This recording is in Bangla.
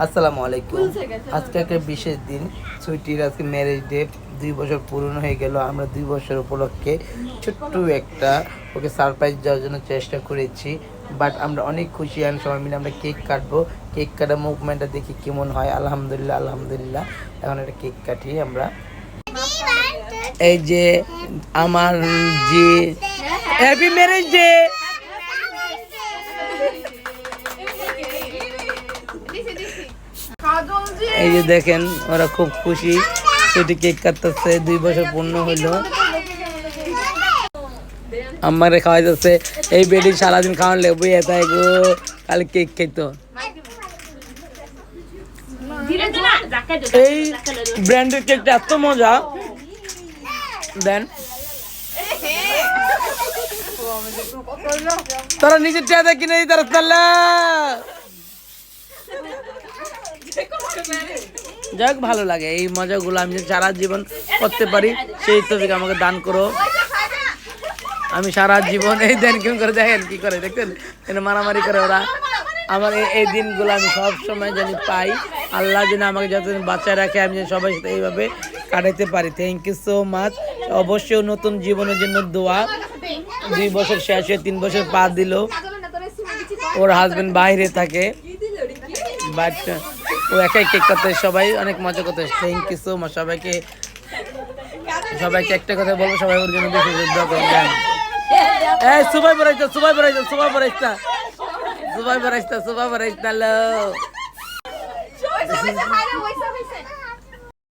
আসসালামু আলাইকুম। আজকে একটা বিশেষ দিন, সুইটির আজকে ম্যারেজ ডে। 2 বছর পূরণ হয়ে গেল। আমরা 2 বছর উপলক্ষে ছোট্ট একটা ওকে সারপ্রাইজ দেওয়ার জন্য চেষ্টা করেছি। বাট আমরা অনেক খুশি, আর সবাই মিলে আমরা কেক কাটবো। কেক কাটা মুভমেন্টটা দেখি কেমন হয়। আলহামদুলিল্লাহ আলহামদুলিল্লাহ। এখন একটা কেক কাটি আমরা। এই যে আমার যে হ্যাপি ম্যারেজ ডে। এই যে দেখেন, ওরা খুব খুশি, সেটি কেক কাটতেছে। 2 বছর পূর্ণ হইলো। আমারে খাওয়াই যাচ্ছে। এই বেডি সারাদিন খাওয়ান লেবুই এটাই গো, খালি কেক খেতো। এই ব্র্যান্ডের কেকটা এত মজা দেন। তারা নিজের টাকা কিনে দিই তারা তাল্লা। যাক, ভালো লাগে এই মজাগুলো। আমি সারা জীবন করতে পারি, সেই তৌফিক আমাকে দান করো। আমি সারা জীবন এই দেন কেমন করে, দেখেন কি করে, দেখেন মারামারি করে ওরা। আমার এই দিনগুলো আমি সব সময় জানি পাই। আল্লাহ যেন আমাকে যতদিন বাচ্চায় রাখে, আমি যেন সবাই সাথে এইভাবে কাটাতে পারি। Thank you so much. অবশ্যই নতুন জীবনের জন্য দোয়া। 2 বছর শেষ হয়ে 3 বছর পা দিল। ওর হাজবেন্ড বাইরে থাকে, বাট ও একাই কেক কাটতে। সবাই অনেক মজা করতে। থ্যাংক ইউ সো মাচ সবাইকে। সবাইকে একটা কথা বলবো, সবাই ওর জন্য বেশি দোয়া করবেন। এই সুবাই বরাইতা, সুবাই বরাইতা, সুবাই বরাইতা, সুবাই বরাইতা, সুবাই বরাইতা লো।